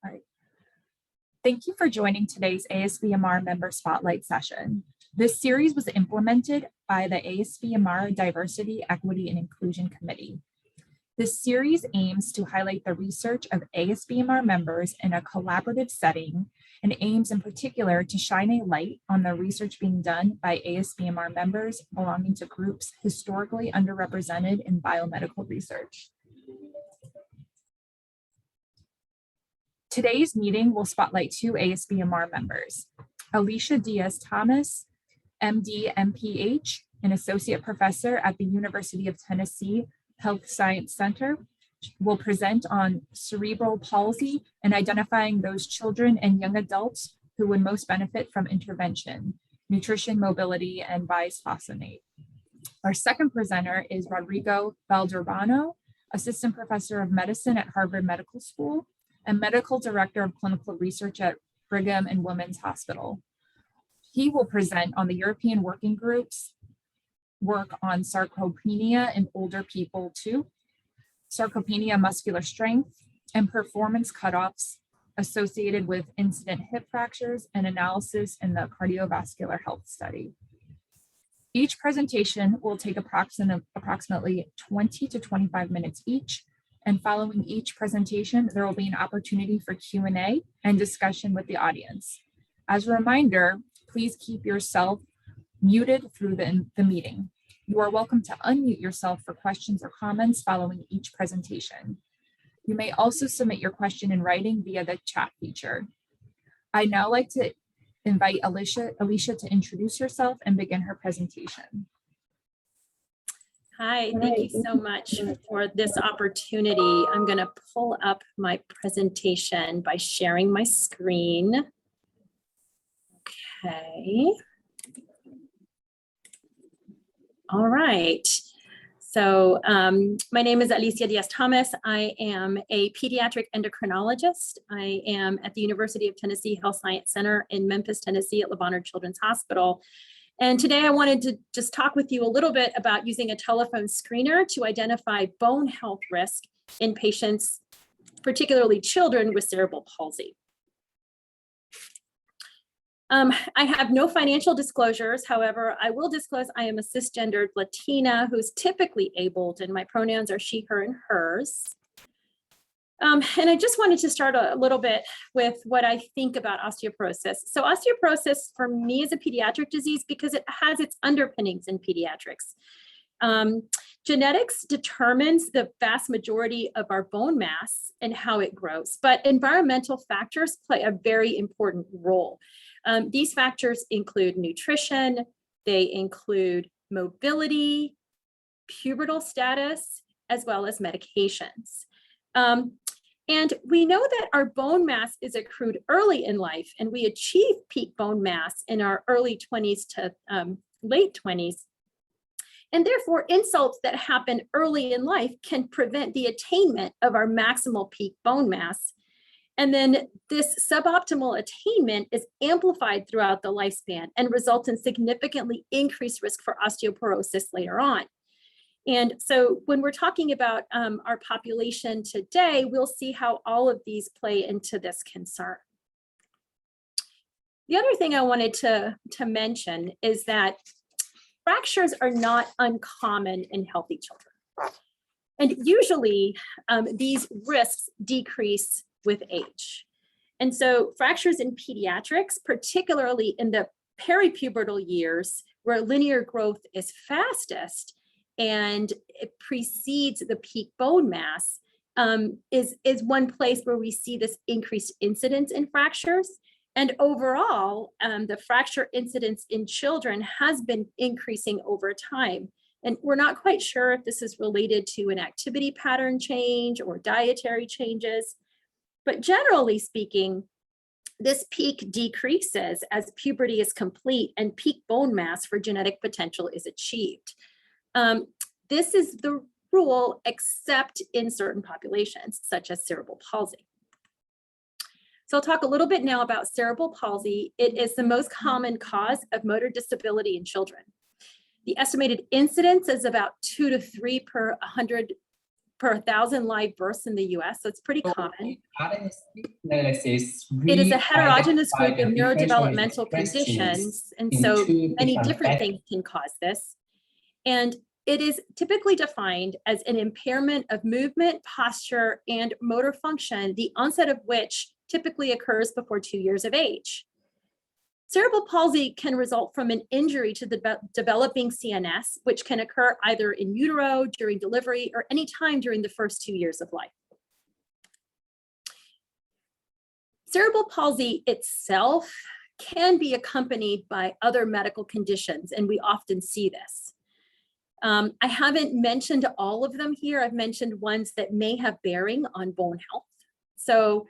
All right. Thank you for joining today's ASBMR member spotlight session. This series was implemented by the ASBMR Diversity, Equity, and Inclusion Committee. This series aims to highlight the research of ASBMR members in a collaborative setting and aims in particular to shine a light on the research being done by ASBMR members belonging to groups historically underrepresented in biomedical research. Today's meeting will spotlight two ASBMR members, Alicia Diaz-Thomas, MD, MPH, an associate professor at the University of Tennessee Health Science Center, will present on cerebral palsy and identifying those children and young adults who would most benefit from intervention, nutrition, mobility, and bisphosphonate. Our second presenter is Rodrigo Valderrabano, assistant professor of medicine at Harvard Medical School and medical director of clinical research at Brigham and Women's Hospital. He will present on the European Working Group's work on sarcopenia in older people too, sarcopenia muscular strength, and performance cutoffs associated with incident hip fractures and analysis in the Cardiovascular Health Study. Each presentation will take approximately 20 to 25 minutes each, and following each presentation, there will be an opportunity for Q&A and discussion with the audience. As a reminder, please keep yourself muted through the meeting. You are welcome to unmute yourself for questions or comments following each presentation. You may also submit your question in writing via the chat feature. I'd now like to invite Alicia to introduce herself and begin her presentation. Hi, thank you so much for this opportunity. I'm going to pull up my presentation by sharing my screen. Okay. All right. So my name is Alicia Diaz-Thomas. I am a pediatric endocrinologist. I am at the University of Tennessee Health Science Center in Memphis, Tennessee at LeBonheur Children's Hospital. And today I wanted to just talk with you a little bit about using a telephone screener to identify bone health risk in patients, particularly children with cerebral palsy. I have no financial disclosures. However, I will disclose I am a cisgendered Latina who's typically abled, and my pronouns are she, her, and hers. And I just wanted to start a little bit with what I think about osteoporosis. So osteoporosis for me is a pediatric disease because it has its underpinnings in pediatrics. Genetics determines the vast majority of our bone mass and how it grows, but environmental factors play a very important role. These factors include nutrition, they include mobility, pubertal status, as well as medications. And we know that our bone mass is accrued early in life, and we achieve peak bone mass in our early 20s to late 20s. And therefore, insults that happen early in life can prevent the attainment of our maximal peak bone mass. And then this suboptimal attainment is amplified throughout the lifespan and results in significantly increased risk for osteoporosis later on. And so when we're talking about our population today, we'll see how all of these play into this concern. The other thing I wanted to mention is that fractures are not uncommon in healthy children. And usually these risks decrease with age. And so fractures in pediatrics, particularly in the peripubertal years where linear growth is fastest and it precedes the peak bone mass, is one place where we see this increased incidence in fractures. And overall, the fracture incidence in children has been increasing over time. And we're not quite sure if this is related to an activity pattern change or dietary changes. But generally speaking, this peak decreases as puberty is complete and peak bone mass for genetic potential is achieved. This is the rule except in certain populations, such as cerebral palsy. So I'll talk a little bit now about cerebral palsy. It is the most common cause of motor disability in children. The estimated incidence is about 2 to 3 per 100 per 1,000 live births in the US, so it's pretty common. Analysis It is a heterogeneous identify group of the differential neurodevelopmental expressed genes conditions, and in so two many different different patterns. things can cause this. And it is typically defined as an impairment of movement, posture, and motor function, the onset of which typically occurs before 2 years of age. Cerebral palsy can result from an injury to the developing CNS, which can occur either in utero, during delivery, or any time during the first 2 years of life. Cerebral palsy itself can be accompanied by other medical conditions, and we often see this. I haven't mentioned all of them here. I've mentioned ones that may have bearing on bone health. So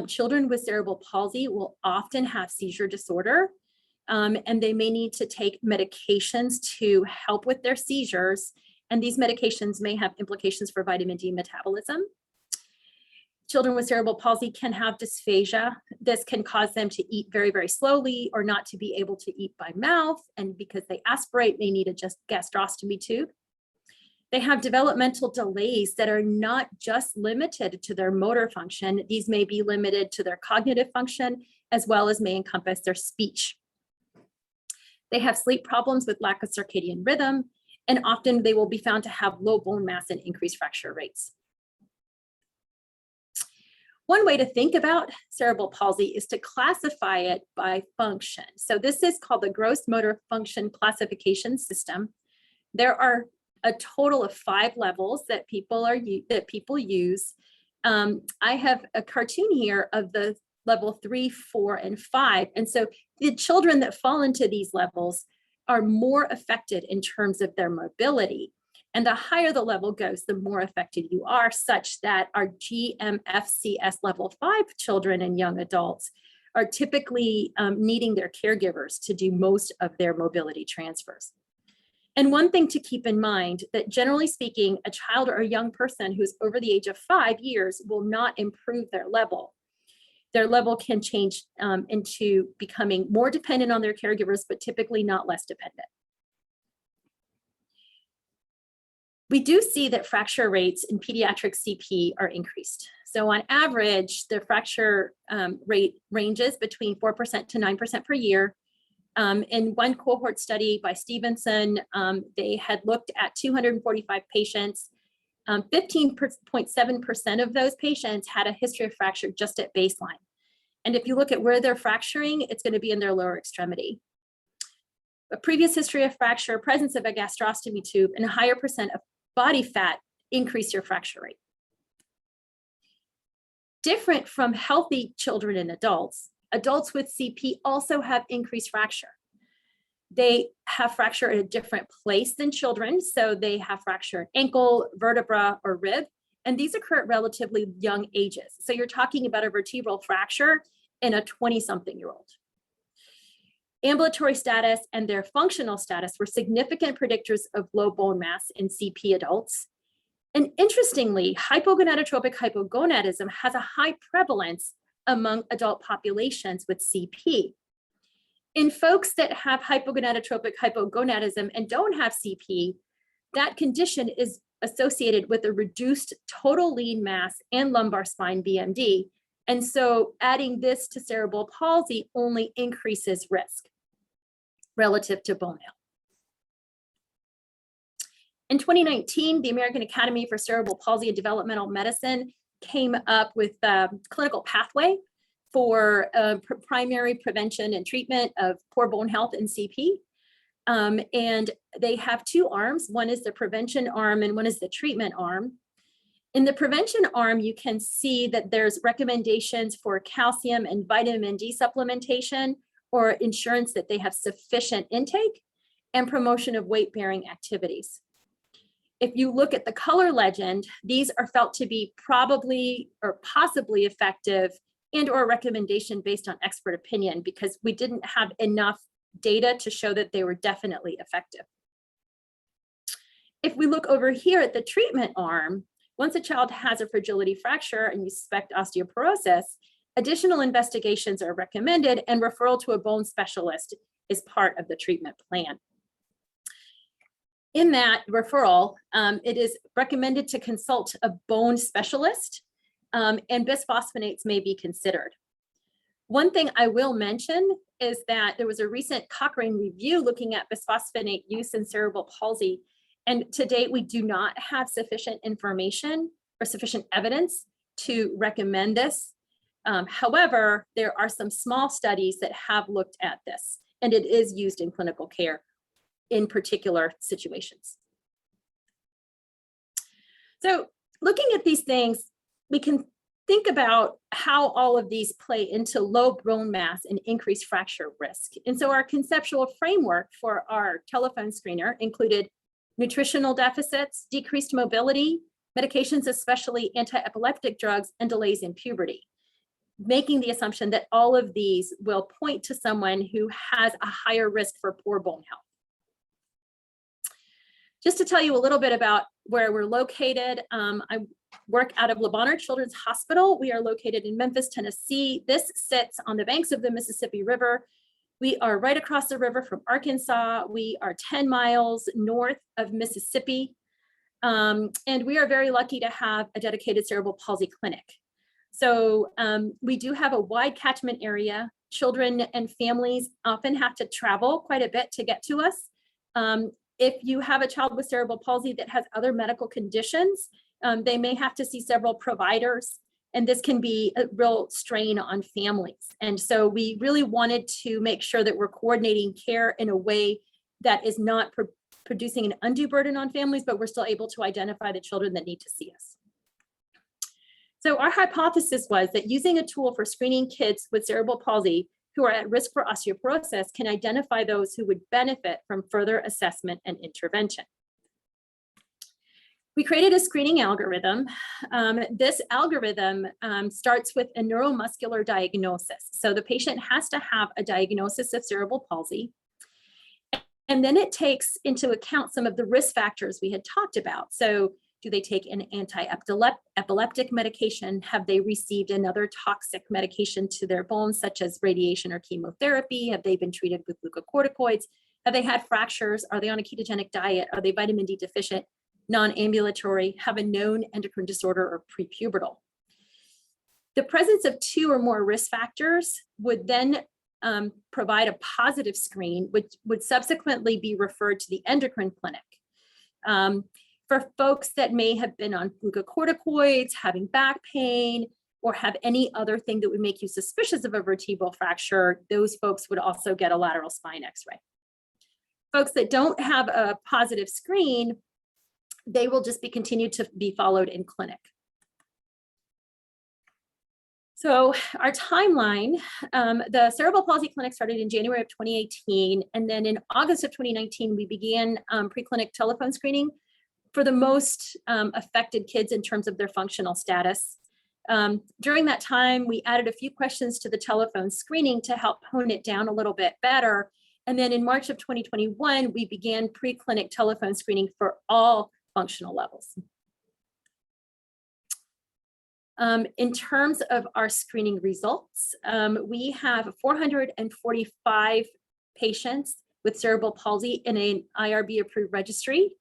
children with cerebral palsy will often have seizure disorder, and they may need to take medications to help with their seizures. And these medications may have implications for vitamin D metabolism. Children with cerebral palsy can have dysphagia. This can cause them to eat very, very slowly or not to be able to eat by mouth. And because they aspirate, they need a gastrostomy tube. They have developmental delays that are not just limited to their motor function. These may be limited to their cognitive function, as well as may encompass their speech. They have sleep problems with lack of circadian rhythm, and often they will be found to have low bone mass and increased fracture rates. One way to think about cerebral palsy is to classify it by function. So this is called the gross motor function classification system. There are a total of 5 levels that people use. I have a cartoon here of the level 3, 4, and 5. And so the children that fall into these levels are more affected in terms of their mobility. And the higher the level goes, the more affected you are, such that our GMFCS level 5 children and young adults are typically needing their caregivers to do most of their mobility transfers. And one thing to keep in mind, that generally speaking, a child or a young person who's over the age of 5 years will not improve their level. Their level can change into becoming more dependent on their caregivers, but typically not less dependent. We do see that fracture rates in pediatric CP are increased. So on average, the fracture rate ranges between 4% to 9% per year. In one cohort study by Stevenson, they had looked at 245 patients. 15.7% of those patients had a history of fracture just at baseline. And if you look at where they're fracturing, it's going to be in their lower extremity. A previous history of fracture, presence of a gastrostomy tube, and a higher percent of body fat increase your fracture rate. Different from healthy children and adults, adults with CP also have increased fracture. They have fracture at a different place than children. So they have fractured ankle, vertebra, or rib. And these occur at relatively young ages. So you're talking about a vertebral fracture in a 20-something-year-old. Ambulatory status and their functional status were significant predictors of low bone mass in CP adults. And interestingly, hypogonadotropic hypogonadism has a high prevalence among adult populations with CP. In folks that have hypogonadotropic hypogonadism and don't have CP, that condition is associated with a reduced total lean mass and lumbar spine BMD. And so adding this to cerebral palsy only increases risk relative to bone health. In 2019, the American Academy for Cerebral Palsy and Developmental Medicine came up with a clinical pathway for primary prevention and treatment of poor bone health in CP. And they have 2 arms. One is the prevention arm and one is the treatment arm. In the prevention arm, you can see that there's recommendations for calcium and vitamin D supplementation or insurance that they have sufficient intake and promotion of weight-bearing activities. If you look at the color legend, these are felt to be probably or possibly effective and or a recommendation based on expert opinion because we didn't have enough data to show that they were definitely effective. If we look over here at the treatment arm, once a child has a fragility fracture and you suspect osteoporosis, additional investigations are recommended and referral to a bone specialist is part of the treatment plan. In that referral, it is recommended to consult a bone specialist, and bisphosphonates may be considered. One thing I will mention is that there was a recent Cochrane review looking at bisphosphonate use in cerebral palsy. And to date, we do not have sufficient information or sufficient evidence to recommend this. However, there are some small studies that have looked at this, and it is used in clinical care in particular situations. So looking at these things, we can think about how all of these play into low bone mass and increased fracture risk. And so our conceptual framework for our telephone screener included nutritional deficits, decreased mobility, medications, especially anti-epileptic drugs, and delays in puberty, making the assumption that all of these will point to someone who has a higher risk for poor bone health. Just to tell you a little bit about where we're located, I work out of Le Bonheur Children's Hospital. We are located in Memphis, Tennessee. This sits on the banks of the Mississippi River. We are right across the river from Arkansas. We are 10 miles north of Mississippi. And we are very lucky to have a dedicated cerebral palsy clinic. So we do have a wide catchment area. Children and families often have to travel quite a bit to get to us. If you have a child with cerebral palsy that has other medical conditions, they may have to see several providers, and this can be a real strain on families. And so we really wanted to make sure that we're coordinating care in a way that is not producing an undue burden on families, but we're still able to identify the children that need to see us. So our hypothesis was that using a tool for screening kids with cerebral palsy who are at risk for osteoporosis can identify those who would benefit from further assessment and intervention. We created a screening algorithm. This algorithm starts with a neuromuscular diagnosis. So the patient has to have a diagnosis of cerebral palsy. And then it takes into account some of the risk factors we had talked about. So do they take an anti-epileptic medication? Have they received another toxic medication to their bones, such as radiation or chemotherapy? Have they been treated with glucocorticoids? Have they had fractures? Are they on a ketogenic diet? Are they vitamin D deficient, non-ambulatory, have a known endocrine disorder, or prepubertal? The presence of 2 or more risk factors would then provide a positive screen, which would subsequently be referred to the endocrine clinic. For folks that may have been on glucocorticoids, having back pain, or have any other thing that would make you suspicious of a vertebral fracture, those folks would also get a lateral spine x-ray. Folks that don't have a positive screen, they will just be continued to be followed in clinic. So our timeline, the cerebral palsy clinic started in January of 2018, and then in August of 2019, we began preclinic telephone screening for the most affected kids in terms of their functional status. During that time, we added a few questions to the telephone screening to help hone it down a little bit better. And then in March of 2021, we began preclinic telephone screening for all functional levels. In terms of our screening results, we have 445 patients with cerebral palsy in an IRB approved registry.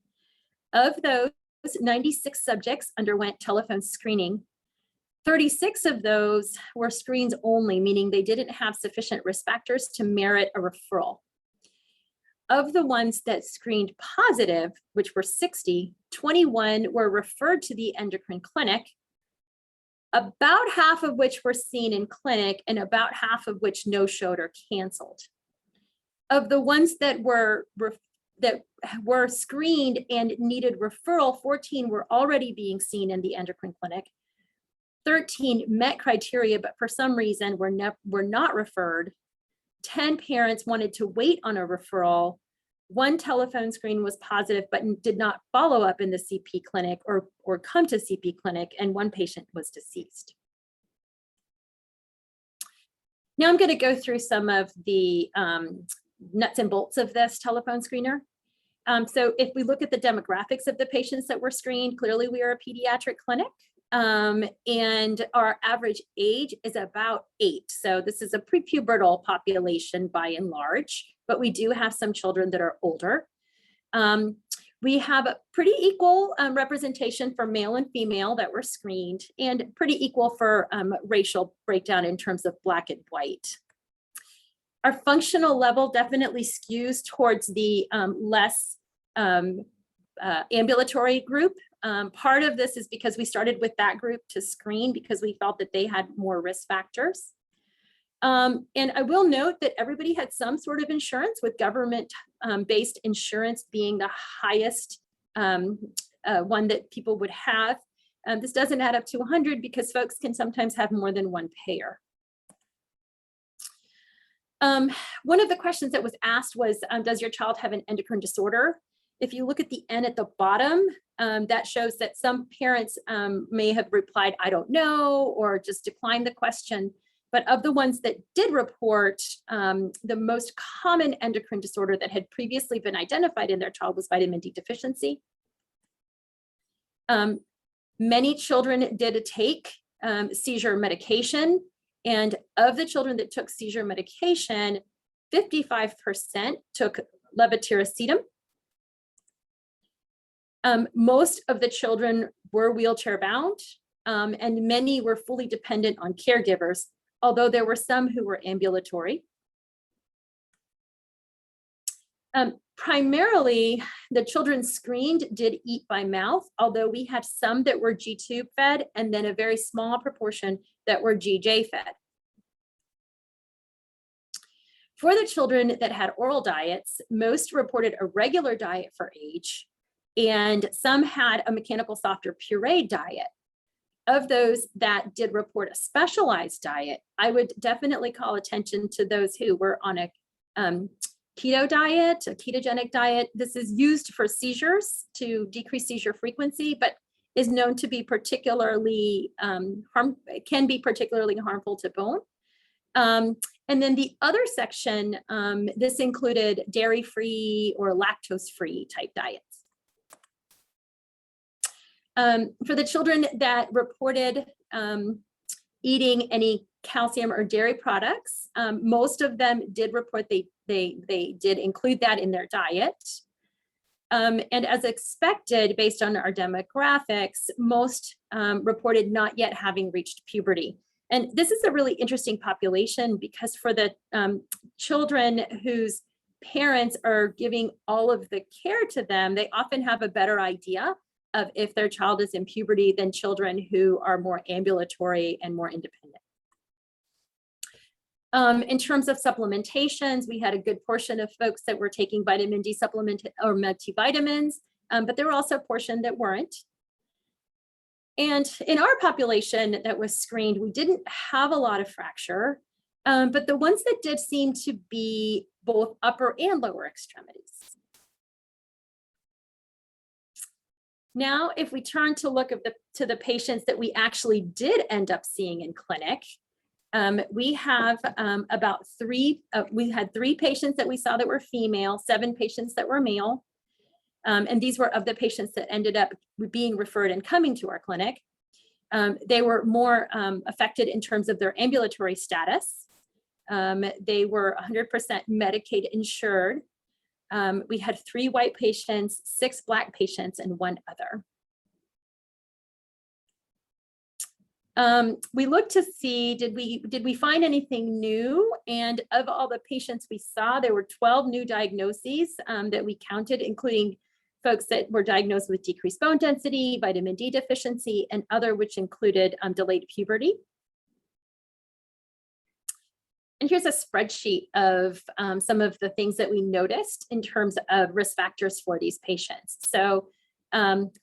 Of those, 96 subjects underwent telephone screening. 36 of those were screens only, meaning they didn't have sufficient risk factors to merit a referral. Of the ones that screened positive, which were 60, 21 were referred to the endocrine clinic, about half of which were seen in clinic and about half of which no-showed or canceled. Of the ones that were screened and needed referral, 14 were already being seen in the endocrine clinic. 13 met criteria, but for some reason were not referred. 10 parents wanted to wait on a referral. 1 telephone screen was positive, but did not follow up in the CP clinic or come to CP clinic, and 1 patient was deceased. Now I'm going to go through some of the nuts and bolts of this telephone screener. So if we look at the demographics of the patients that were screened, clearly we are a pediatric clinic. And our average age is about 8. So this is a prepubertal population by and large, but we do have some children that are older. We have a pretty equal representation for male and female that were screened, and pretty equal for racial breakdown in terms of Black and white. Our functional level definitely skews towards the less ambulatory group. Part of this is because we started with that group to screen because we felt that they had more risk factors. And I will note that everybody had some sort of insurance, with government-based insurance being the highest one that people would have. This doesn't add up to 100 because folks can sometimes have more than one payer. One of the questions that was asked was, does your child have an endocrine disorder? If you look at the N at the bottom, that shows that some parents may have replied, I don't know, or just declined the question. But of the ones that did report, the most common endocrine disorder that had previously been identified in their child was vitamin D deficiency. Many children did take seizure medication, and of the children that took seizure medication, 55% took levetiracetam. Most of the children were wheelchair bound, and many were fully dependent on caregivers, although there were some who were ambulatory. Primarily, the children screened did eat by mouth, although we had some that were G-tube fed, and then a very small proportion that were GJ fed. For the children that had oral diets, most reported a regular diet for age, and some had a mechanical softer puree diet. Of those that did report a specialized diet, I would definitely call attention to those who were on a keto diet, a ketogenic diet. This is used for seizures to decrease seizure frequency, but is known to be particularly can be particularly harmful to bone. And then the other section, this included dairy-free or lactose-free type diets. For the children that reported eating any calcium or dairy products, most of them did report they did include that in their diet. And as expected, based on our demographics, most reported not yet having reached puberty. And this is a really interesting population because for the children whose parents are giving all of the care to them, they often have a better idea of if their child is in puberty than children who are more ambulatory and more independent. In terms of supplementations, we had a good portion of folks that were taking vitamin D supplement or multivitamins, but there were also a portion that weren't. And in our population that was screened, we didn't have a lot of fracture, but the ones that did seem to be both upper and lower extremities. Now, if we turn to look at to the patients that we actually did end up seeing in clinic, we have we had 3 patients that we saw that were female, 7 patients that were male. And these were of the patients that ended up being referred and coming to our clinic. They were more affected in terms of their ambulatory status. They were 100% Medicaid insured. We had 3 white patients, 6 Black patients, and 1 other. We looked to see, did we find anything new? And of all the patients we saw, there were 12 new diagnoses that we counted, including folks that were diagnosed with decreased bone density, vitamin D deficiency, and other, which included delayed puberty. And here's a spreadsheet of some of the things that we noticed in terms of risk factors for these patients. So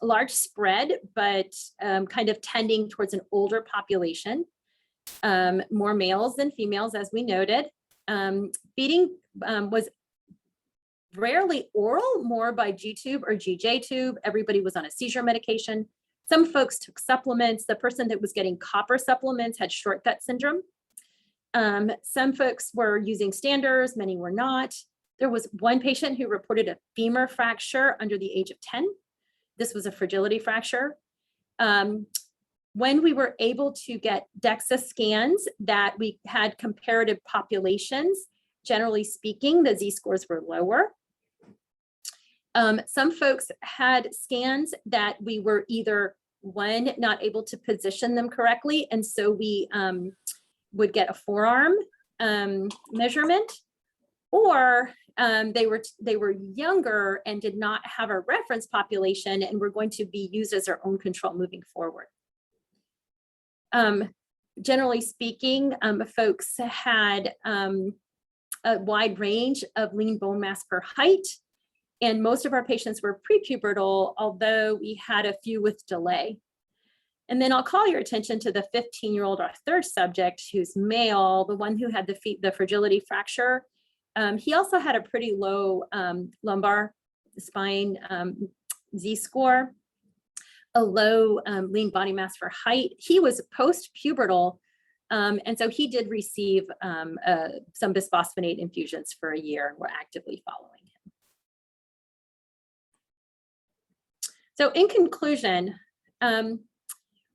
large spread, but kind of tending towards an older population, more males than females, as we noted. Feeding was rarely oral, more by G-tube or GJ tube. Everybody was on a seizure medication. Some folks took supplements. The person that was getting copper supplements had short-gut syndrome. Some folks were using standers, many were not. There was 1 patient who reported a femur fracture under the age of 10. This was a fragility fracture. When we were able to get DEXA scans that we had comparative populations, generally speaking, the Z-scores were lower. Some folks had scans that we were either not able to position them correctly, and so we would get a forearm measurement, or they were younger and did not have a reference population and were going to be used as their own control moving forward. Generally speaking, folks had a wide range of lean bone mass per height, and most of our patients were prepubertal, although we had a few with delay. And then I'll call your attention to the 15-year-old, our third subject, who's male, the one who had the fragility fracture. He also had a pretty low lumbar spine Z-score, a low lean body mass for height. He was post-pubertal, and so he did receive some bisphosphonate infusions for a year, and we're actively following him. So in conclusion,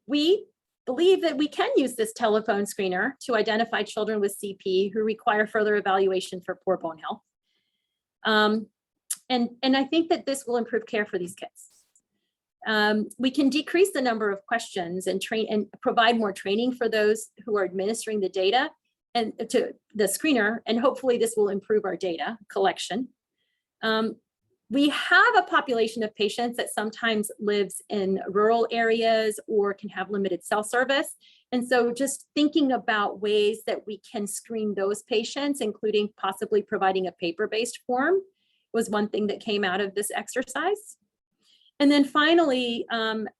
we believe that we can use this telephone screener to identify children with CP who require further evaluation for poor bone health. And I think that this will improve care for these kids. We can decrease the number of questions and provide more training for those who are administering the data and to the screener, and hopefully this will improve our data collection. We have a population of patients that sometimes lives in rural areas or can have limited cell service. And so just thinking about ways that we can screen those patients, including possibly providing a paper-based form, was one thing that came out of this exercise. And then finally,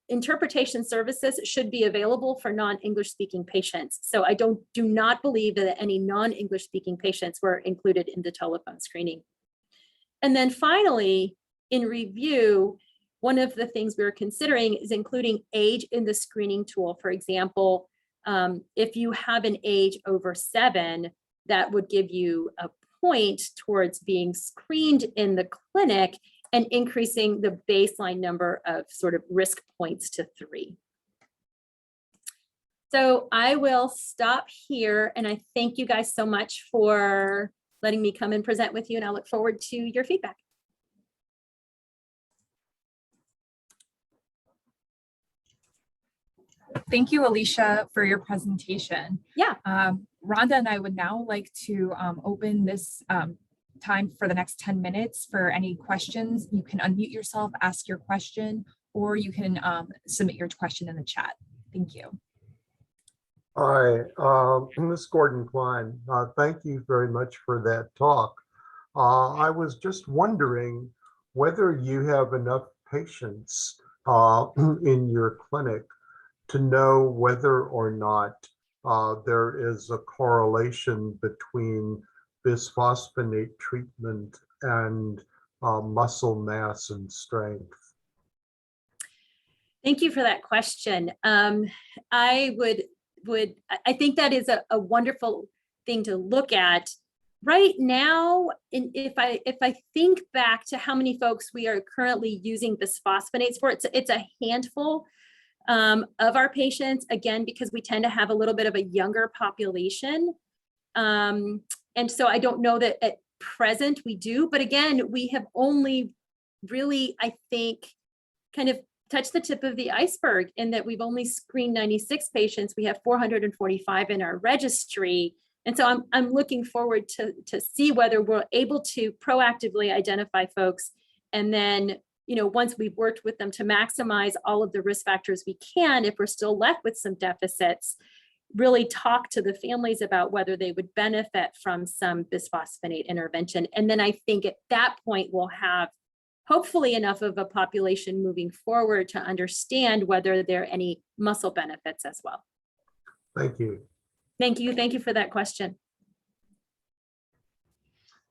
interpretation services should be available for non-English speaking patients. So I do not believe that any non-English speaking patients were included in the telephone screening. And then finally, in review, one of the things we were considering is including age in the screening tool. For example, if you have an age over 7, that would give you a point towards being screened in the clinic and increasing the baseline number of sort of risk points to 3. So I will stop here, and I thank you guys so much for letting me come and present with you, and I look forward to your feedback. Thank you, Alicia, for your presentation. Yeah. Rhonda and I would now like to open this time for the next 10 minutes for any questions. You can unmute yourself, ask your question, or you can submit your question in the chat. Thank you. Hi, Ms. Gordon Klein. Thank you very much for that talk. I was just wondering whether you have enough patients in your clinic to know whether or not there is a correlation between bisphosphonate treatment and muscle mass and strength. Thank you for that question. I think that is a wonderful thing to look at. Right now, if I think back to how many folks we are currently using bisphosphonates for, it's a handful of our patients, again, because we tend to have a little bit of a younger population. And so I don't know that at present we do, but again, we have only really, I think, kind of touched the tip of the iceberg in that we've only screened 96 patients. We have 445 in our registry. And so I'm looking forward to see whether we're able to proactively identify folks. And then, you know, once we've worked with them to maximize all of the risk factors we can, if we're still left with some deficits, really talk to the families about whether they would benefit from some bisphosphonate intervention. And then I think at that point, we'll have hopefully enough of a population moving forward to understand whether there are any muscle benefits as well. Thank you. Thank you. Thank you for that question.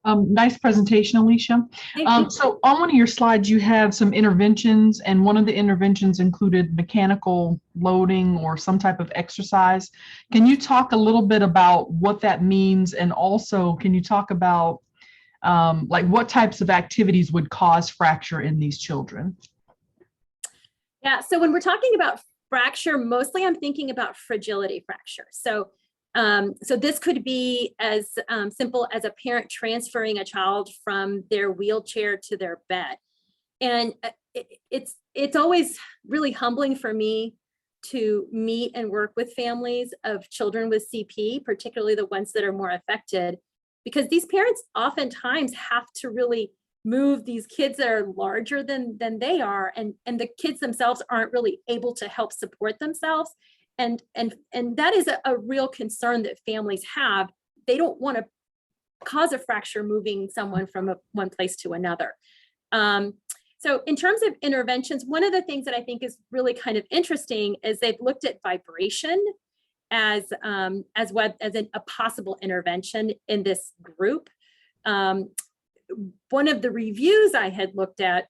Nice presentation, Alicia. So on one of your slides, you have some interventions, and one of the interventions included mechanical loading or some type of exercise. Can you talk a little bit about what that means? And also, can you talk about like what types of activities would cause fracture in these children? Yeah, so when we're talking about fracture, mostly I'm thinking about fragility fracture. So this could be as simple as a parent transferring a child from their wheelchair to their bed. And it's always really humbling for me to meet and work with families of children with CP, particularly the ones that are more affected, because these parents oftentimes have to really move these kids that are larger than they are, and the kids themselves aren't really able to help support themselves. And that is a real concern that families have. They don't want to cause a fracture moving someone from one place to another. So in terms of interventions, one of the things that I think is really kind of interesting is they've looked at vibration as a possible intervention in this group. One of the reviews I had looked at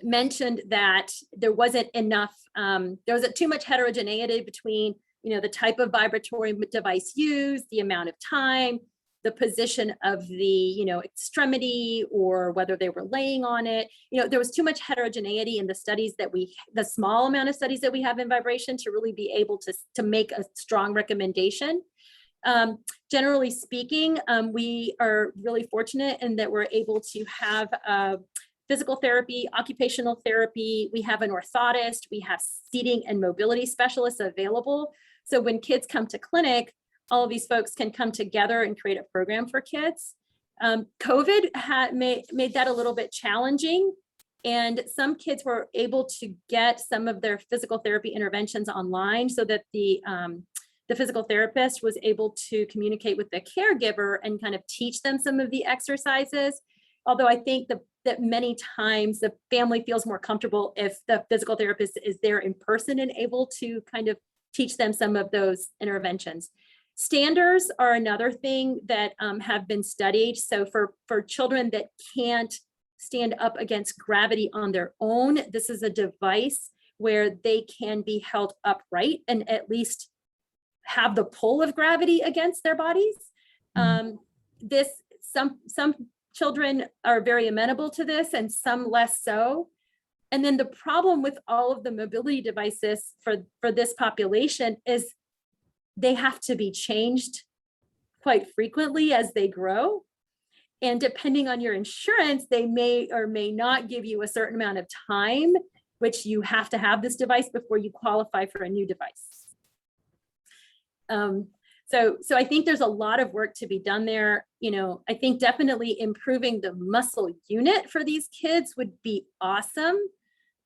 mentioned that there wasn't enough, there was too much heterogeneity between, the type of vibratory device used, the amount of time, the position of the, extremity, or whether they were laying on it. There was too much heterogeneity in the studies the small amount of studies that we have in vibration to really be able to make a strong recommendation. Generally speaking, we are really fortunate in that we're able to have physical therapy, occupational therapy. We have an orthotist, we have seating and mobility specialists available. So when kids come to clinic, all of these folks can come together and create a program for kids. COVID made that a little bit challenging, and some kids were able to get some of their physical therapy interventions online so that the physical therapist was able to communicate with the caregiver and kind of teach them some of the exercises. Although I think that many times the family feels more comfortable if the physical therapist is there in person and able to kind of teach them some of those interventions. Standers are another thing that have been studied. So for children that can't stand up against gravity on their own, this is a device where they can be held upright and at least have the pull of gravity against their bodies. Some children are very amenable to this and some less so. And then the problem with all of the mobility devices for this population is they have to be changed quite frequently as they grow. And depending on your insurance, they may or may not give you a certain amount of time, which you have to have this device before you qualify for a new device. So I think there's a lot of work to be done there. I think definitely improving the muscle unit for these kids would be awesome.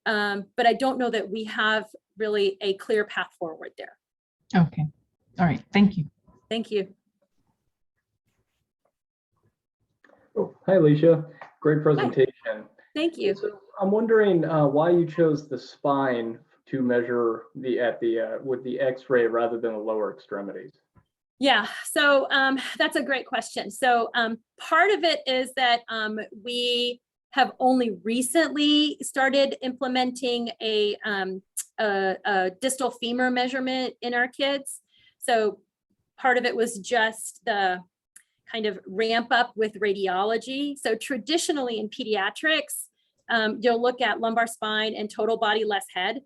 But I don't know that we have really a clear path forward there. Okay. All right. Thank you. Thank you. Oh, hi, Alicia. Great presentation. Hi. Thank you. So I'm wondering why you chose the spine to measure with the X-ray rather than the lower extremities. Yeah, so that's a great question. So part of it is that we have only recently started implementing a distal femur measurement in our kids. So part of it was just the kind of ramp up with radiology. So traditionally in pediatrics, you'll look at lumbar spine and total body less head.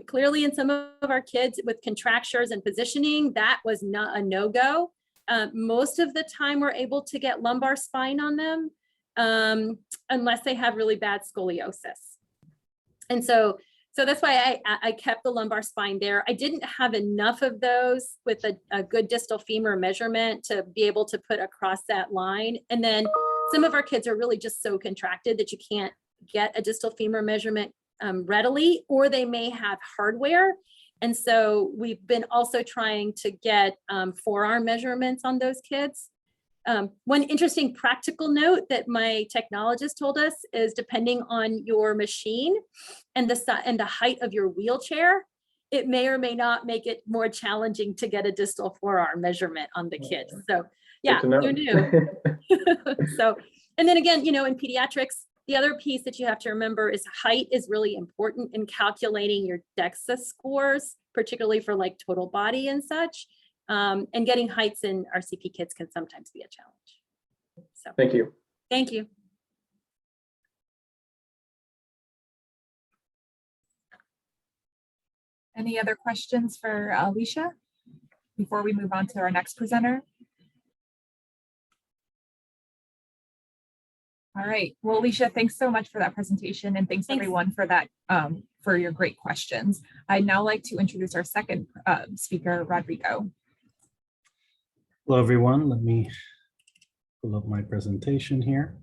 Clearly in some of our kids with contractures and positioning, that was not a no-go. Most of the time we're able to get lumbar spine on them unless they have really bad scoliosis. And so that's why I kept the lumbar spine there. I didn't have enough of those with a good distal femur measurement to be able to put across that line. And then some of our kids are really just so contracted that you can't get a distal femur measurement readily, or they may have hardware. And so we've been also trying to get forearm measurements on those kids. One interesting practical note that my technologist told us is depending on your machine and the height of your wheelchair, it may or may not make it more challenging to get a distal forearm measurement on the kids. So yeah, who knew? So, and then again, in pediatrics, the other piece that you have to remember is height is really important in calculating your DEXA scores, particularly for like total body and such. And getting heights in RCP kids can sometimes be a challenge. So thank you. Thank you. Any other questions for Alicia before we move on to our next presenter? All right. Well, Alicia, thanks so much for that presentation, and thanks everyone for that, for your great questions. I'd now like to introduce our second speaker, Rodrigo. Hello, everyone. Let me pull up my presentation here.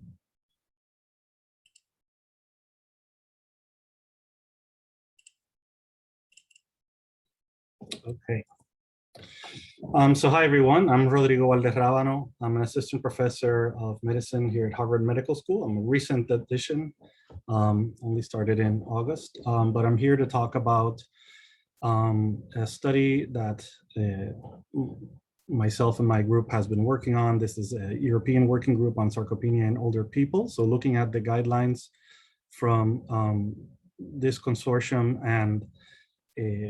Okay. So hi, everyone. I'm Rodrigo Valderrabano. I'm an assistant professor of medicine here at Harvard Medical School. I'm a recent addition, only started in August, but I'm here to talk about a study that myself and my group has been working on. This is a European working group on sarcopenia in older people. So looking at the guidelines from this consortium and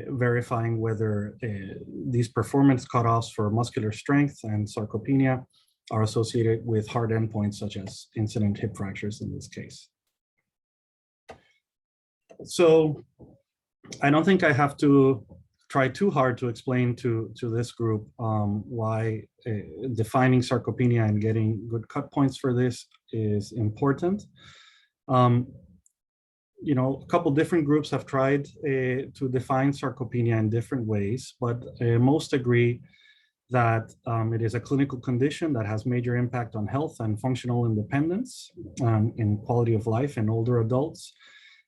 verifying whether these performance cutoffs for muscular strength and sarcopenia are associated with hard endpoints such as incident hip fractures in this case. So I don't think I have to try too hard to explain to this group why defining sarcopenia and getting good cut points for this is important. You know, a couple different groups have tried to define sarcopenia in different ways, but most agree that it is a clinical condition that has major impact on health and functional independence in quality of life in older adults.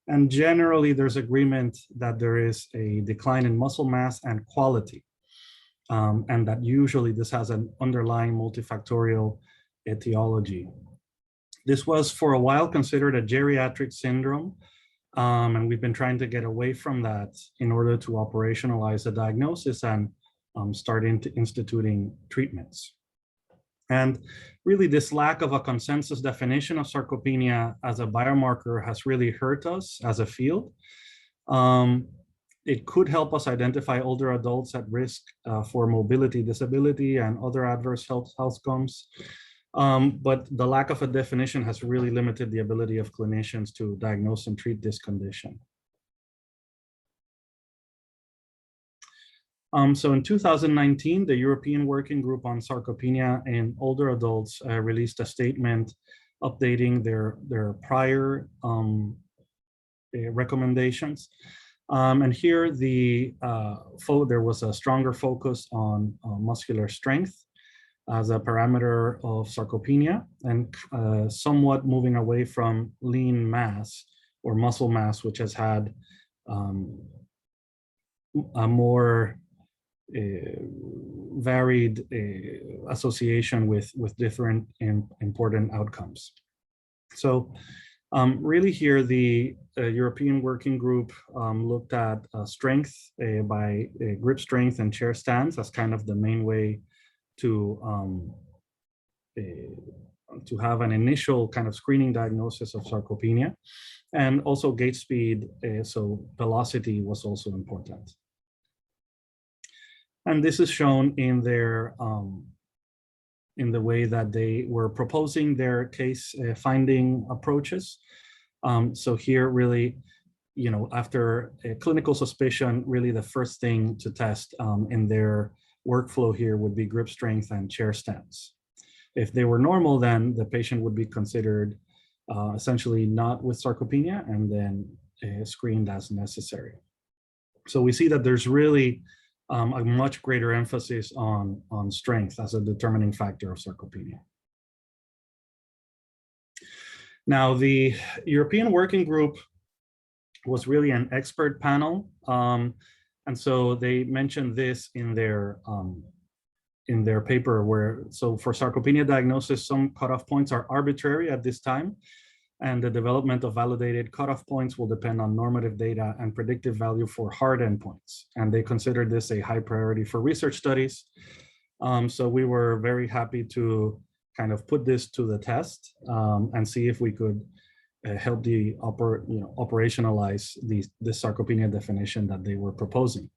And generally, there's agreement that there is a decline in muscle mass and quality, and that usually this has an underlying multifactorial etiology. This was for a while considered a geriatric syndrome, and we've been trying to get away from that in order to operationalize the diagnosis and start instituting treatments. And really, this lack of a consensus definition of sarcopenia as a biomarker has really hurt us as a field. It could help us identify older adults at risk for mobility disability and other adverse health outcomes. But the lack of a definition has really limited the ability of clinicians to diagnose and treat this condition. So in 2019, the European Working Group on Sarcopenia in older adults released a statement updating their prior recommendations. And here there was a stronger focus on muscular strength as a parameter of sarcopenia, and somewhat moving away from lean mass or muscle mass, which has had a more varied association with different important outcomes. So really here, the European Working Group looked at strength by grip strength and chair stance as kind of the main way to have an initial kind of screening diagnosis of sarcopenia, and also gait speed, so velocity was also important. And this is shown in their in the way that they were proposing their case finding approaches. So here, really, you know, after a clinical suspicion, really the first thing to test in their workflow here would be grip strength and chair stance. If they were normal, then the patient would be considered essentially not with sarcopenia and then screened as necessary. So we see that there's really a much greater emphasis on strength as a determining factor of sarcopenia. Now, the European Working Group was really an expert panel. And so they mentioned this in their paper where, so for sarcopenia diagnosis, some cutoff points are arbitrary at this time, and the development of validated cutoff points will depend on normative data and predictive value for hard endpoints. And they considered this a high priority for research studies. So we were very happy to kind of put this to the test and see if we could help operationalize the sarcopenia definition that they were proposing.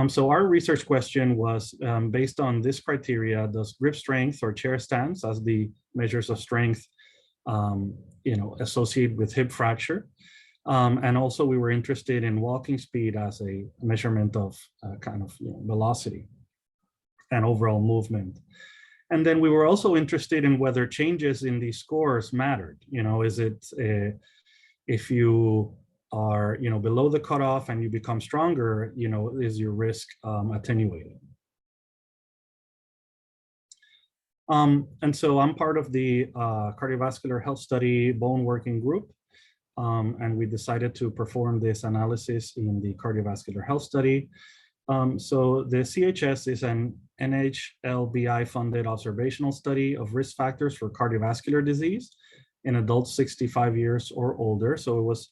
So our research question was based on this criteria: does grip strength or chair stance as the measures of strength associate with hip fracture? And also we were interested in walking speed as a measurement of velocity and overall movement. And then we were also interested in whether changes in these scores mattered. You know, is it if you are, you know, below the cutoff and you become stronger, you know, is your risk attenuated? And so I'm part of the Cardiovascular Health Study Bone Working Group. And we decided to perform this analysis in the Cardiovascular Health Study. So the CHS is an NHLBI funded observational study of risk factors for cardiovascular disease in adults 65 years or older. So it was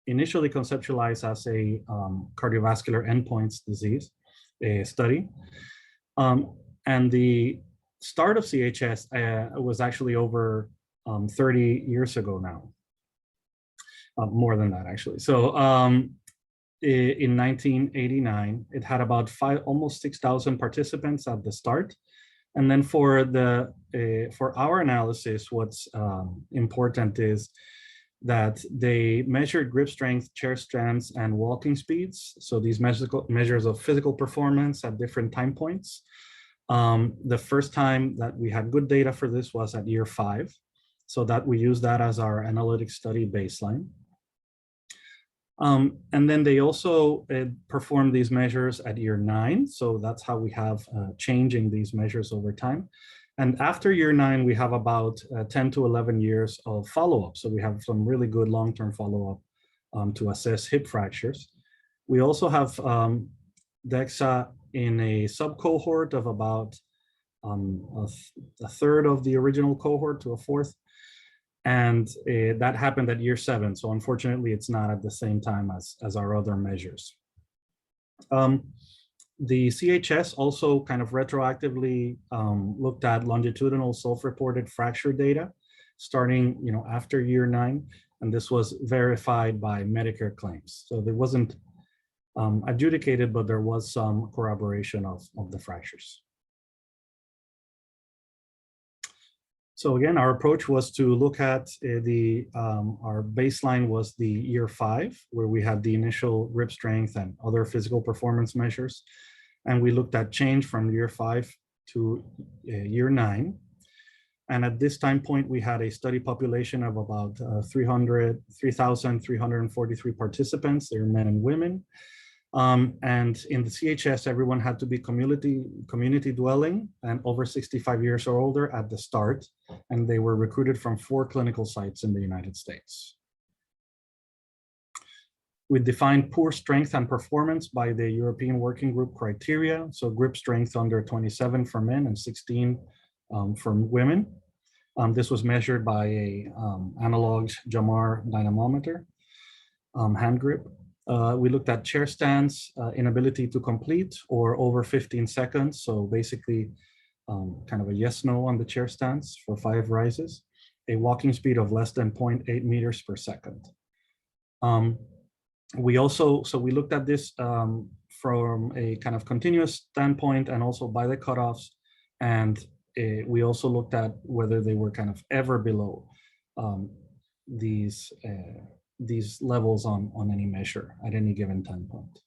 initially conceptualized as a cardiovascular endpoints disease study. And the start of CHS was actually over 30 years ago now. More than that, actually. So in 1989, it had about almost 6,000 participants at the start. And then for our analysis, what's important is that they measured grip strength, chair stance, and walking speeds. So these measures of physical performance at different time points. The first time that we had good data for this was at year 5. So that we use that as our analytic study baseline. And then they also performed these measures at year 9. So that's how we have changing these measures over time. And after year 9, we have about 10 to 11 years of follow-up. So we have some really good long-term follow-up to assess hip fractures. We also have DEXA in a sub-cohort of about a third of the original cohort to a fourth. And that happened at year 7. So unfortunately, it's not at the same time as our other measures. The CHS also kind of retroactively looked at longitudinal self-reported fracture data starting, you know, after year 9. And this was verified by Medicare claims. So there wasn't adjudicated, but there was some corroboration of the fractures. So again, our approach was to look at our baseline was the year 5, where we had the initial grip strength and other physical performance measures. And we looked at change from year 5 to year 9. And at this time point, we had a study population of about 3,343 participants. They were men and women. And in the CHS, everyone had to be community dwelling and over 65 years or older at the start. And they were recruited from 4 clinical sites in the United States. We defined poor strength and performance by the European Working Group criteria. So grip strength under 27 for men and 16 for women. This was measured by a analog Jamar dynamometer, hand grip. We looked at chair stance, inability to complete, or over 15 seconds. So basically kind of a yes/no on the chair stance for 5 rises, a walking speed of less than 0.8 meters per second. We looked at this from a kind of continuous standpoint and also by the cutoffs. And we also looked at whether they were kind of ever below these levels on any measure at any given time point.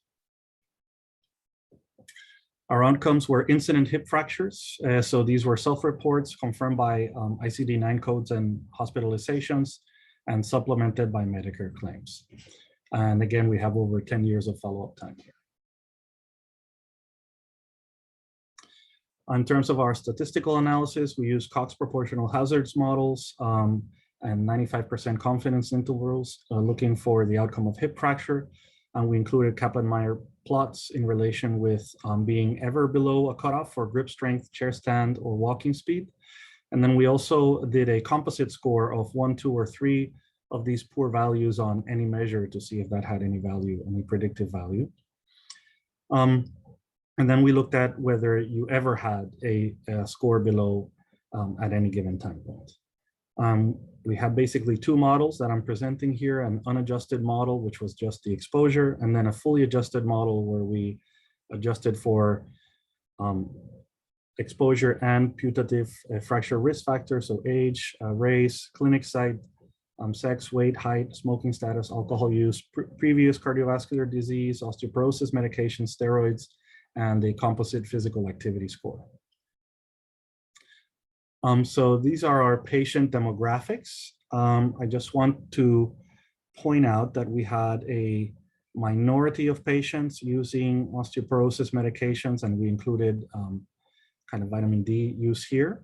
Our outcomes were incident hip fractures. So these were self-reports confirmed by ICD-9 codes and hospitalizations and supplemented by Medicare claims. And again, we have over 10 years of follow-up time here. In terms of our statistical analysis, we use Cox proportional hazards models and 95% confidence intervals looking for the outcome of hip fracture. And we included Kaplan-Meier plots in relation with being ever below a cutoff for grip strength, chair stand, or walking speed. And then we also did a composite score of 1, 2, or 3 of these poor values on any measure to see if that had any value, any predictive value. And then we looked at whether you ever had a score below at any given time point. We had basically 2 models that I'm presenting here, an unadjusted model, which was just the exposure, and then a fully adjusted model where we adjusted for exposure and putative fracture risk factors, so age, race, clinic site, sex, weight, height, smoking status, alcohol use, previous cardiovascular disease, osteoporosis medication, steroids, and a composite physical activity score. So these are our patient demographics. I just want to point out that we had a minority of patients using osteoporosis medications, and we included kind of vitamin D use here.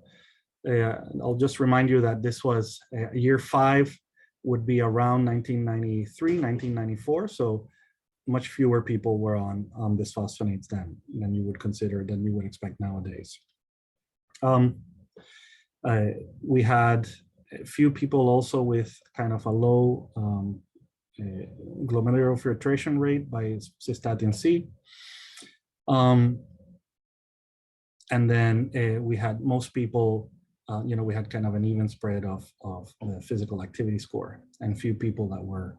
I'll just remind you that this was year 5 would be around 1993, 1994. So much fewer people were on bisphosphonates than you would consider, than you would expect nowadays. We had a few people also with kind of a low glomerular filtration rate by cystatin C. And then we had most people, we had kind of an even spread of the physical activity score, and few people that were,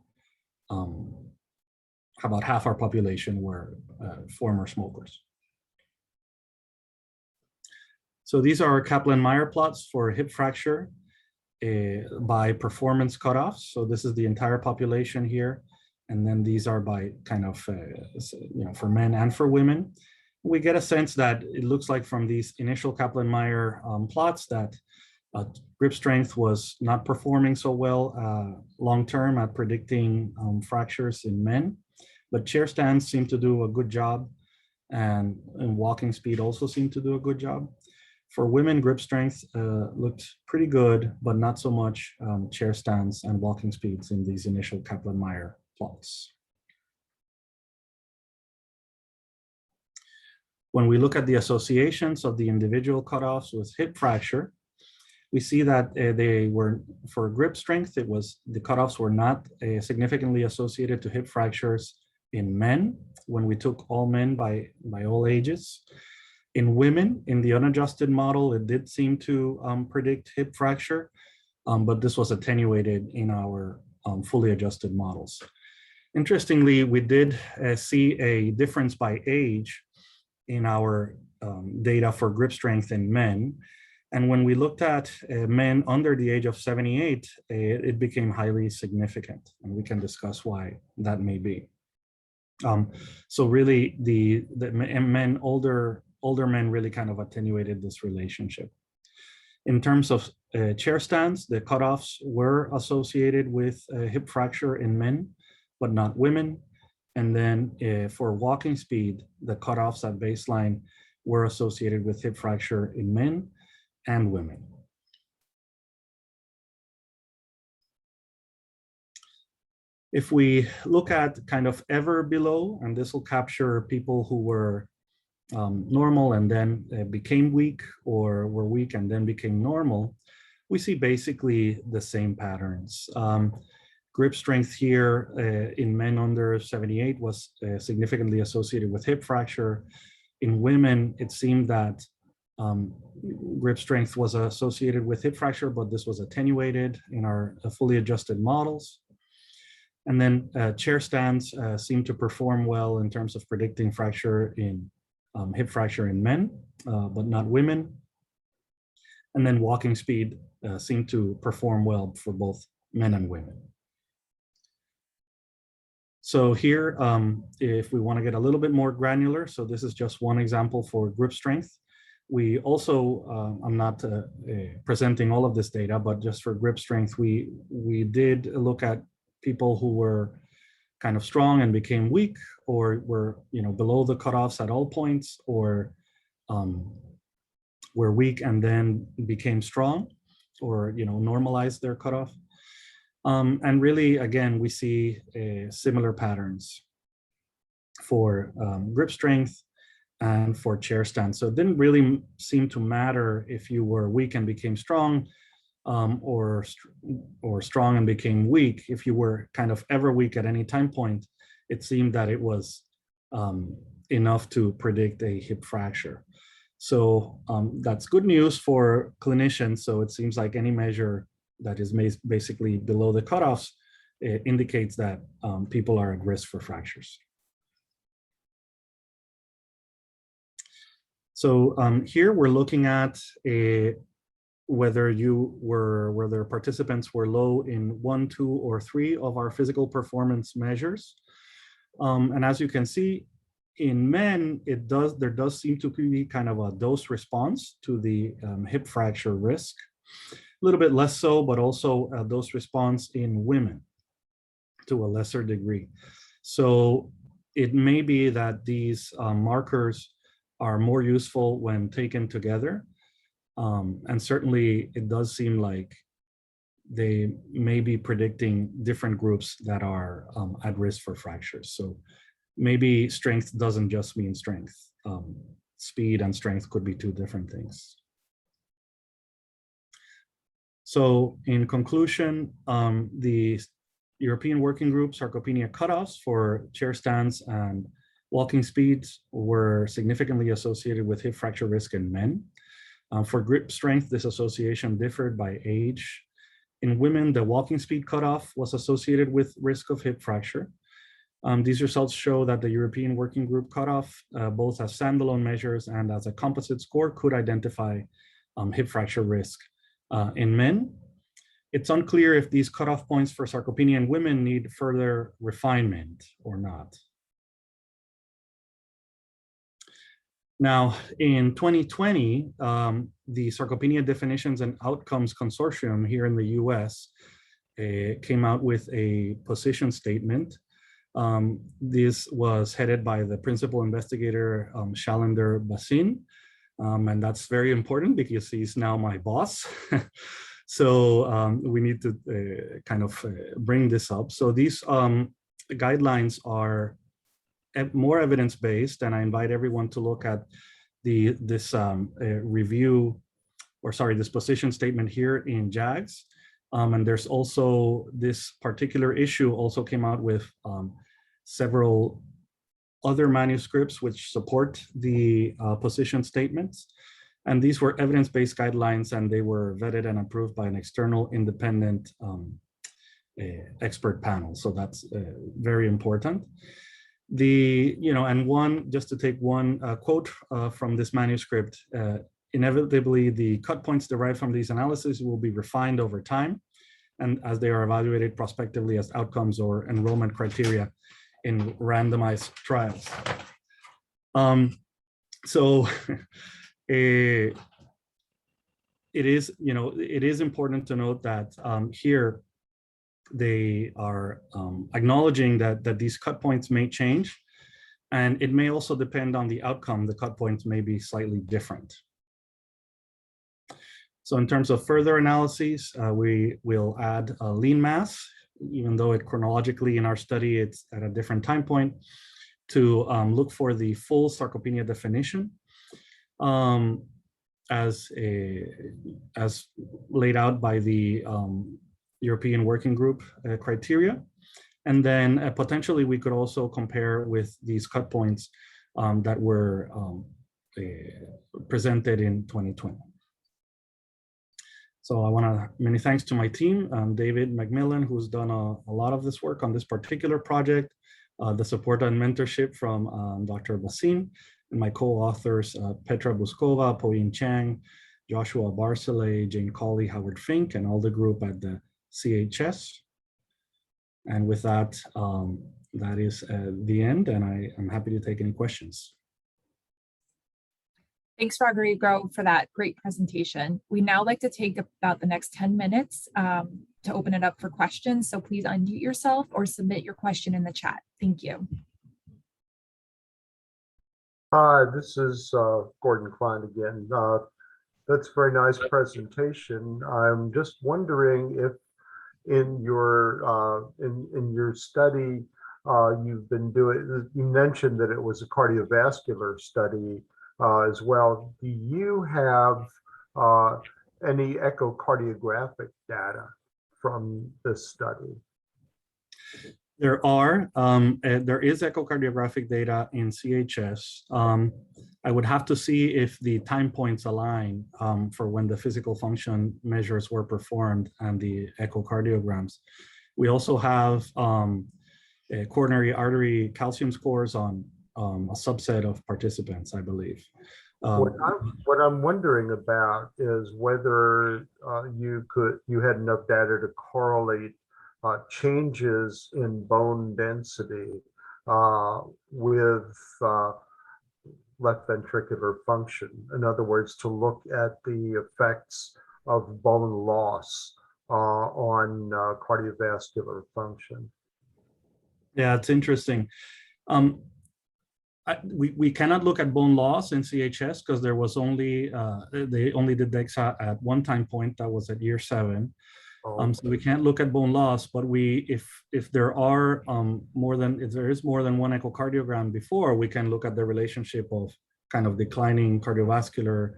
about half our population were former smokers. So these are our Kaplan-Meier plots for hip fracture by performance cutoffs. So this is the entire population here. And then these are by kind of, for men and for women. We get a sense that it looks like from these initial Kaplan-Meier plots that grip strength was not performing so well long-term at predicting fractures in men, but chair stands seem to do a good job, and walking speed also seemed to do a good job. For women, grip strength looked pretty good, but not so much chair stands and walking speeds in these initial Kaplan-Meier plots. When we look at the associations of the individual cutoffs with hip fracture, we see that they were, for grip strength, it was, the cutoffs were not significantly associated to hip fractures in men when we took all men by all ages. In women, in the unadjusted model, it did seem to predict hip fracture, but this was attenuated in our fully adjusted models. Interestingly, we did see a difference by age in our data for grip strength in men. And when we looked at men under the age of 78, it became highly significant, and we can discuss why that may be. So really, the men, older men really kind of attenuated this relationship. In terms of chair stands, the cutoffs were associated with hip fracture in men, but not women. And then for walking speed, the cutoffs at baseline were associated with hip fracture in men and women. If we look at kind of ever below, and this will capture people who were normal and then became weak, or were weak and then became normal, we see basically the same patterns. Grip strength here in men under 78 was significantly associated with hip fracture. In women, it seemed that grip strength was associated with hip fracture, but this was attenuated in our fully adjusted models. And then chair stands seem to perform well in terms of predicting fracture in hip fracture in men, but not women. And then walking speed seemed to perform well for both men and women. So here, if we want to get a little bit more granular, so this is just one example for grip strength. We also, I'm not presenting all of this data, but just for grip strength, we did look at people who were kind of strong and became weak, or were below the cutoffs at all points, or were weak and then became strong, or normalized their cutoff. And really, again, we see similar patterns for grip strength and for chair stand. So it didn't really seem to matter if you were weak and became strong, or strong and became weak. If you were kind of ever weak at any time point, it seemed that it was enough to predict a hip fracture. So that's good news for clinicians. So it seems like any measure that is basically below the cutoffs indicates that people are at risk for fractures. So here we're looking at whether participants were low in 1, 2, or 3 of our physical performance measures. And as you can see, in men, there does seem to be kind of a dose response to the hip fracture risk. A little bit less so, but also a dose response in women to a lesser degree. So it may be that these markers are more useful when taken together. And certainly it does seem like they may be predicting different groups that are at risk for fractures. So maybe strength doesn't just mean strength. Speed and strength could be two different things. So in conclusion, the European Working Group Sarcopenia cutoffs for chair stands and walking speeds were significantly associated with hip fracture risk in men. For grip strength, this association differed by age. In women, the walking speed cutoff was associated with risk of hip fracture. These results show that the European Working Group cutoff, both as standalone measures and as a composite score, could identify hip fracture risk in men. It's unclear if these cutoff points for sarcopenia in women need further refinement or not. Now, in 2020, the Sarcopenia Definitions and Outcomes Consortium here in the US came out with a position statement. This was headed by the principal investigator, Shalander Basin. And that's very important because he's now my boss. So we need to kind of bring this up. So these guidelines are more evidence-based, and I invite everyone to look at this position statement here in JAGS. And there's also this particular issue also came out with several other manuscripts which support the position statements. And these were evidence-based guidelines, and they were vetted and approved by an external independent expert panel. So that's very important. Just to take one quote from this manuscript, inevitably the cut points derived from these analyses will be refined over time, and as they are evaluated prospectively as outcomes or enrollment criteria in randomized trials. It is important to note that here they are acknowledging that these cut points may change, and it may also depend on the outcome. The cut points may be slightly different. So in terms of further analyses, we will add a lean mass, even though it chronologically in our study, it's at a different time point, to look for the full sarcopenia definition as laid out by the European Working Group criteria. And then potentially we could also compare with these cut points that were presented in 2020. So I want to many thanks to my team, David McMillan, who's done a lot of this work on this particular project, the support and mentorship from Dr. Basin, and my co-authors, Petra Buskova, Poyin Chang, Joshua Barcelay, Jane Colley, Howard Fink, and all the group at the CHS. And with that, that is the end, and I am happy to take any questions. Thanks, Rodrigo, for that great presentation. We now like to take about the next 10 minutes to open it up for questions. So please unmute yourself or submit your question in the chat. Thank you. Hi, this is Gordon Klein again. That's a very nice presentation. I'm just wondering if in your study you've been doing, you mentioned that it was a cardiovascular study as well. Do you have any echocardiographic data from this study? There is echocardiographic data in CHS. I would have to see if the time points align for when the physical function measures were performed and the echocardiograms. We also have coronary artery calcium scores on a subset of participants, I believe. What I'm wondering about is whether you had enough data to correlate changes in bone density with left ventricular function. In other words, to look at the effects of bone loss on cardiovascular function. Yeah, it's interesting. We cannot look at bone loss in CHS because there was only, they only did DEXA at one time point, that was at year 7. So we can't look at bone loss, but if there are if there is more than one echocardiogram before, we can look at the relationship of kind of declining cardiovascular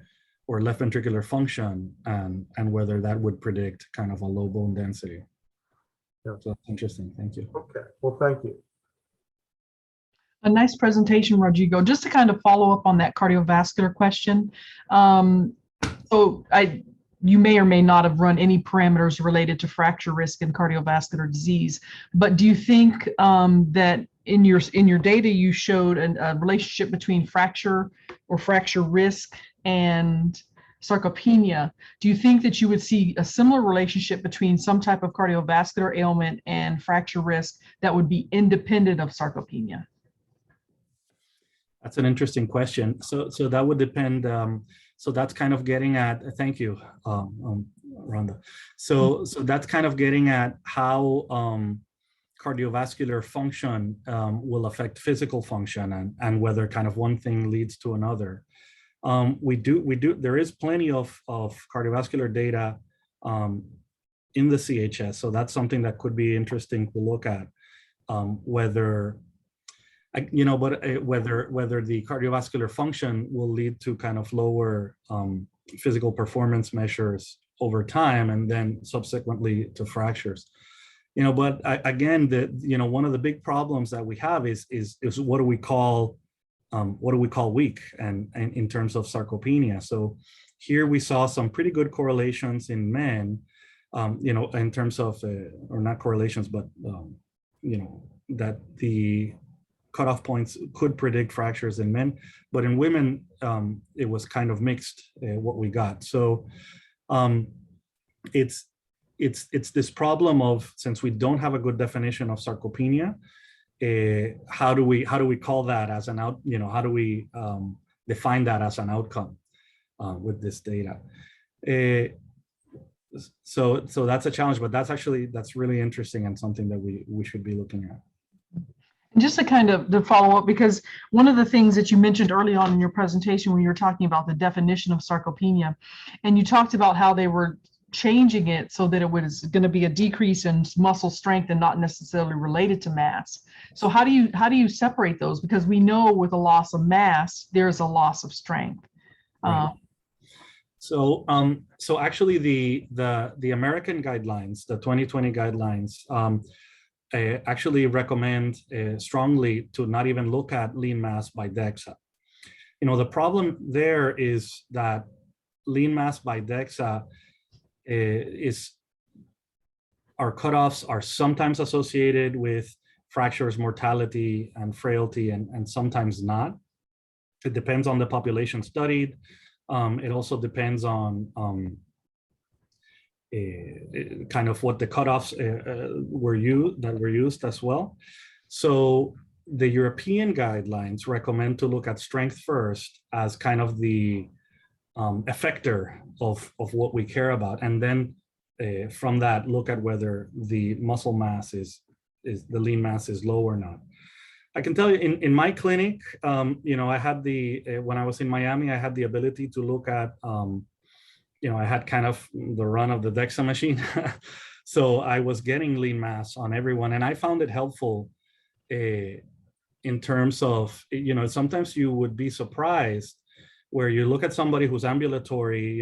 or left ventricular function and whether that would predict kind of a low bone density. Yeah. So that's interesting. Thank you. Okay, well, thank you. A nice presentation, Rodrigo. Just to kind of follow up on that cardiovascular question. You may or may not have run any parameters related to fracture risk and cardiovascular disease, but do you think that in your data you showed a relationship between fracture or fracture risk and sarcopenia? Do you think that you would see a similar relationship between some type of cardiovascular ailment and fracture risk that would be independent of sarcopenia? That's an interesting question. So that would depend. So that's kind of getting at, thank you, Rhonda. So that's kind of getting at how cardiovascular function will affect physical function and whether kind of one thing leads to another. There is plenty of cardiovascular data in the CHS. So that's something that could be interesting to look at, whether the cardiovascular function will lead to kind of lower physical performance measures over time and then subsequently to fractures. But again, one of the big problems that we have is what do we call weak and in terms of sarcopenia. So here we saw some pretty good correlations in men, in terms of, or not correlations, but that the cutoff points could predict fractures in men, but in women, it was kind of mixed what we got. So it's this problem of, since we don't have a good definition of sarcopenia, how do we call that as an out? How do we define that as an outcome with this data? So that's a challenge, but that's really interesting and something that we should be looking at. Just to follow up, because one of the things that you mentioned early on in your presentation when you were talking about the definition of sarcopenia, and you talked about how they were changing it so that it was going to be a decrease in muscle strength and not necessarily related to mass. So how do you separate those? Because we know with a loss of mass, there's a loss of strength. Right. So actually the American guidelines, the 2020 guidelines, actually recommend strongly to not even look at lean mass by DEXA. The problem there is that lean mass by DEXA our cutoffs are sometimes associated with fractures, mortality, and frailty, and sometimes not. It depends on the population studied. It also depends on kind of what the cutoffs were used as well. So the European guidelines recommend to look at strength first as kind of the effector of what we care about, and then from that look at whether the muscle mass is the lean mass is low or not. I can tell you in my clinic, I had when I was in Miami, I had the ability to look at I had kind of the run of the DEXA machine. So I was getting lean mass on everyone. And I found it helpful in terms of, sometimes you would be surprised where you look at somebody who's ambulatory,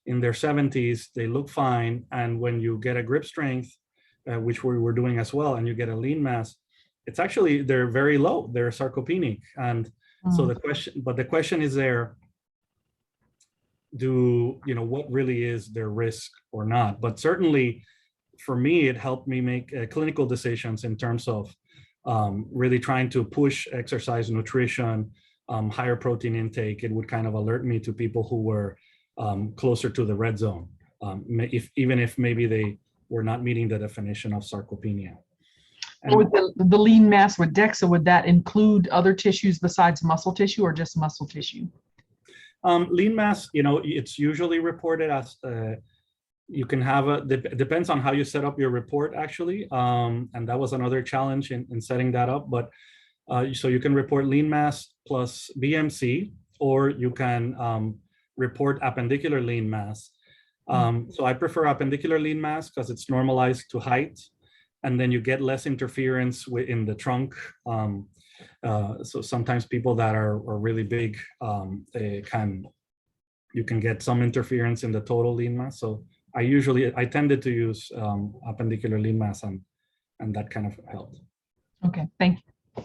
in their 70s, they look fine. And when you get a grip strength, which we were doing as well, and you get a lean mass, it's actually, they're very low, they're sarcopenic. And so the question is there, what really is their risk or not? But certainly for me, it helped me make clinical decisions in terms of really trying to push exercise, nutrition, higher protein intake. It would kind of alert me to people who were closer to the red zone, even if maybe they were not meeting the definition of sarcopenia. And So with the lean mass with DEXA, would that include other tissues besides muscle tissue or just muscle tissue? lean mass, it's usually reported as you can have depends on how you set up your report actually. And that was another challenge in setting that up. But so you can report lean mass plus BMC, or you can report appendicular lean mass. So I prefer appendicular lean mass because it's normalized to height, and then you get less interference in the trunk. So sometimes people that are really big, you can get some interference in the total lean mass. So I tended to use appendicular lean mass, and that kind of helped. Okay, thank you.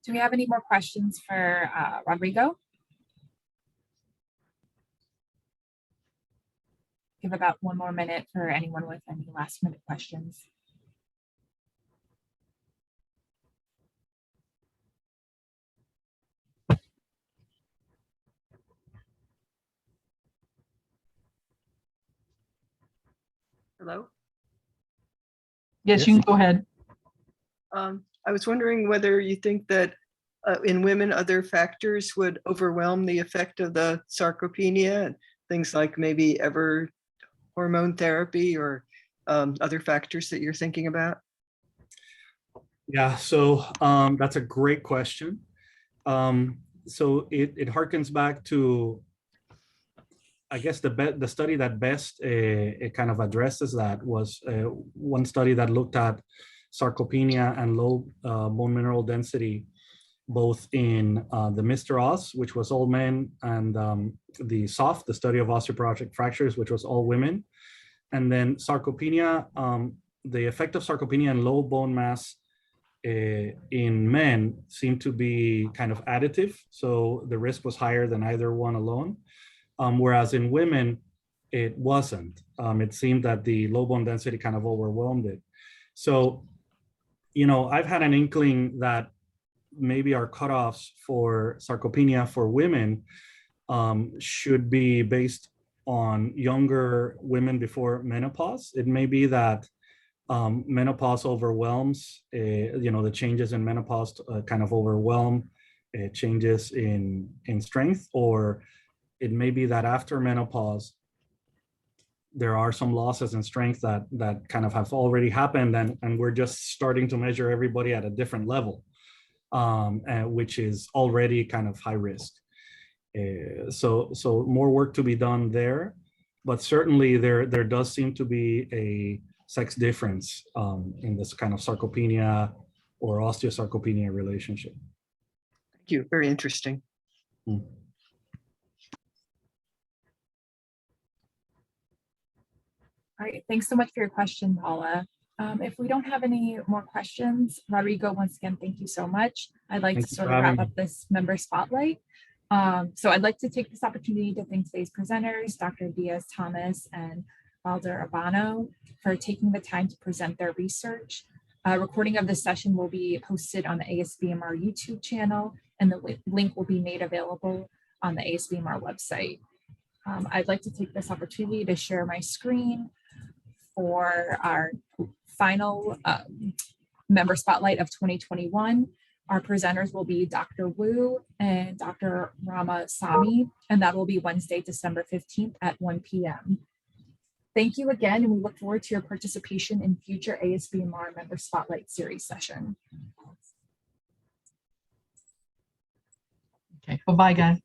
Do we have any more questions for Rodrigo? Give about 1 more minute for anyone with any last minute questions. Hello. Yes, you can go ahead. I was wondering whether you think that in women, other factors would overwhelm the effect of the sarcopenia, things like maybe ever hormone therapy or other factors that you're thinking about? Yeah, so that's a great question. So it harkens back to, I guess, the study that best it kind of addresses that was one study that looked at sarcopenia and low bone mineral density, both in the Mr. Oz, which was all men, and the SOFT, the study of osteoporotic fractures, which was all women. And then sarcopenia, the effect of sarcopenia and low bone mass in men seemed to be kind of additive. So the risk was higher than either one alone. Whereas in women, it wasn't. It seemed that the low bone density kind of overwhelmed it. So, I've had an inkling that maybe our cutoffs for sarcopenia for women should be based on younger women before menopause. It may be that menopause overwhelms, the changes in menopause kind of overwhelm changes in strength, or it may be that after menopause, there are some losses in strength that kind of have already happened, and we're just starting to measure everybody at a different level, which is already kind of high risk. So more work to be done there, but certainly there does seem to be a sex difference in this kind of sarcopenia or osteosarcopenia relationship. Thank you. Very interesting. All right, thanks so much for your question, Paula. If we don't have any more questions, Rodrigo, once again, thank you so much. I'd like to sort of wrap up this member spotlight. So I'd like to take this opportunity to thank today's presenters, Dr. Diaz-Thomas and Valderrabano, for taking the time to present their research. A recording of this session will be posted on the ASBMR YouTube channel, and the link will be made available on the ASBMR website. I'd like to take this opportunity to share my screen for our final member spotlight of 2021. Our presenters will be Dr. Wu and Dr. Ramasamy, and that will be Wednesday, December 15th at 1 p.m. Thank you again, and we look forward to your participation in future ASBMR member spotlight series session. Okay, bye-bye, guys.